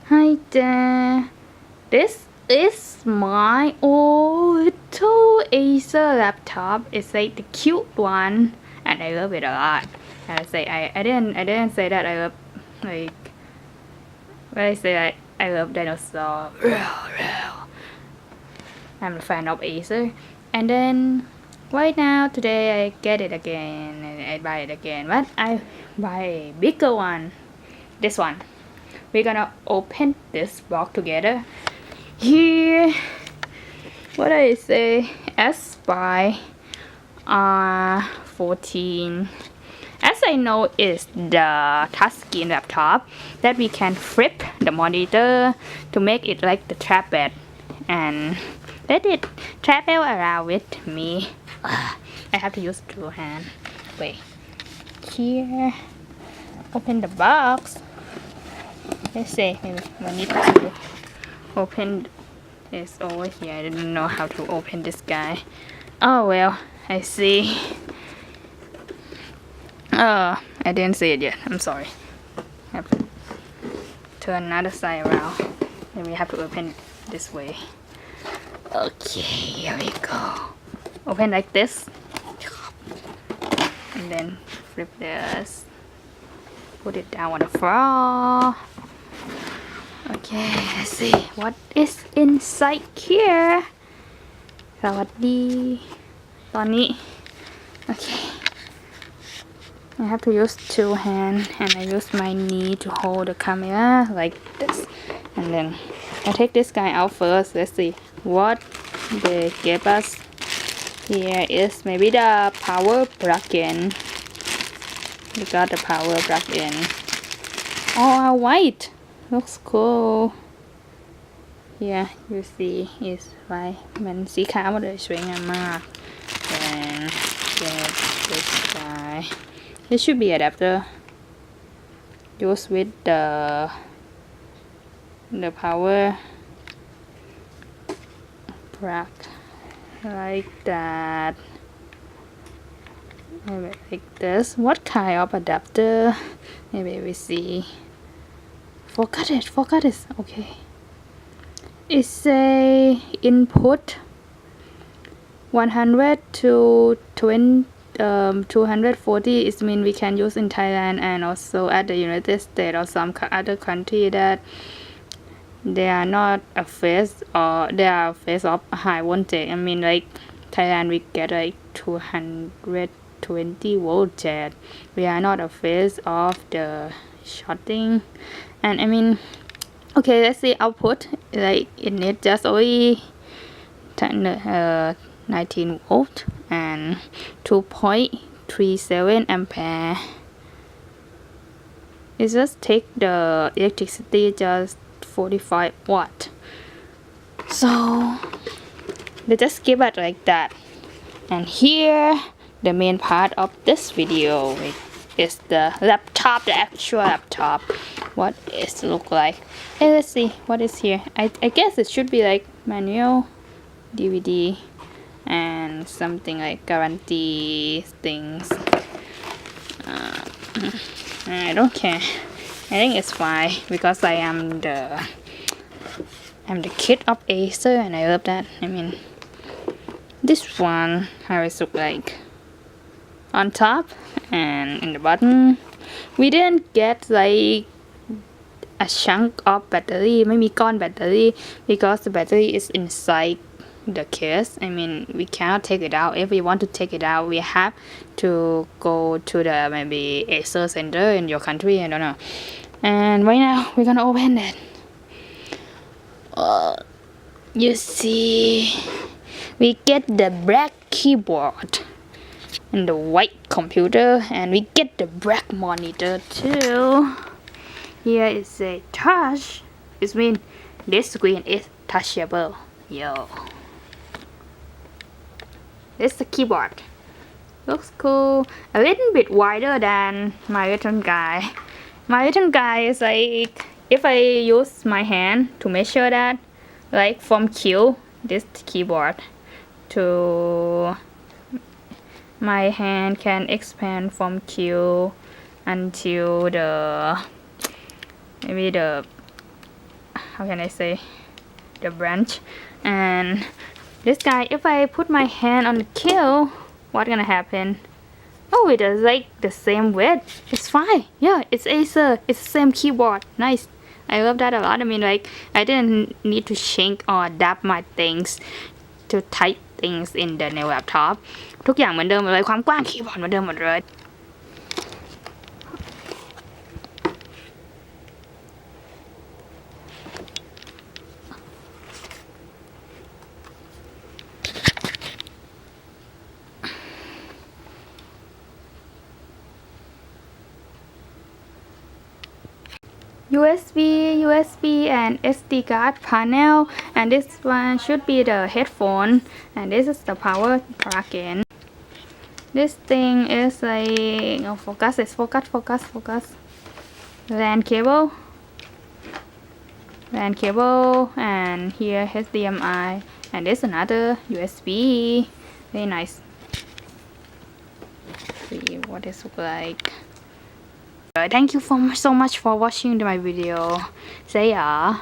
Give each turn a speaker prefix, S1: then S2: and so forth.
S1: Hi there. This is my old little Acer laptop. It's like the cute one, and I love it a lot. I didn't say that I love like. When I say I love dinosaur. I'm a fan of Acer, and then right now today I get it again and I buy it again, but I buy a bigger one. This one. We're gonna open this box together. Here, what I say, Aspire R14. As I know, is the touchscreen laptop that we can flip the monitor to make it like the trackpad and let it travel around with me. I have to use two hands. Wait. Here, open the box. Let's see, maybe I need to open this over here. I didn't know how to open this guy. Oh well, I see. I didn't see it yet. I'm sorry. I have to turn another side around. Then we have to open this way. Okay, here we go. Open like this. And then flip this. Put it down on the floor. Okay, let's see what is inside here. สวัสดี ตอนนี้ Okay. I have to use two hands and I use my knee to hold the camera like this. And then I take this guy out first. Let's see what they gave us. Here is maybe the power plug-in. We got the power plug-in. Oh, white. Looks cool. Here you see is white. มันสีขาวหมดเลยสวยงามมาก And get this guy. This should be adapter. Used with the power plug like that. Maybe like this. What kind of adapter? Maybe we see. Forgot it. Okay. It's a input 100 to 240 is mean we can use in Thailand and also at the United States or some other country that they are not a phase or they are a phase of high voltage. I mean like Thailand we get like 220 voltage. We are not a phase of the shorting. And I mean, okay, let's see output. Like it needs just only 19 volt and 2.37 ampere. It just take the electricity just 45 watt. So they just give it like that. And here, the main part of this video is the laptop, the actual laptop. What it look like. Hey, let's see what is here. I guess it should be like manual, DVD, and something like guarantee things. I don't care. I think it's fine because I am the kid of Acer and I love that. I mean, this one how it look like on top and in the bottom. We didn't get like a chunk of battery ไม่มีก้อน battery because the battery is inside the case. I mean we cannot take it out. If we want to take it out we have to go to the maybe Acer center in your country. I don't know. And right now we're gonna open it. You see we get the black keyboard and the white computer and we get the black monitor too. Here is a touch. It means this screen is touchable. Yo. This is the keyboard. Looks cool. A little bit wider than my little guy. My little guy is like, if I use my hand to measure that, like from Q, this keyboard, to my hand can expand from Q until the maybe the how can I say, the branch. And this guy, if I put my hand on the kill, what's gonna happen? Oh, it is like the same width. It's fine. Yeah, it's Acer. It's the same keyboard. Nice. I love that a lot. I mean, like, I didn't need to change or adapt my things to type things in the new laptop. ทุกอย่างเหมือนเดิมหมดเลย ความกว้างคีย์บอร์ดเหมือนเดิมหมดเลย USB and SD card panel, and this one should be the headphone, and this is the power plug-in. This thing is like, oh, focus. LAN cable, and here HDMI, and this another USB. Very nice. See what this look like. Thank you so much for watching my video. See ya.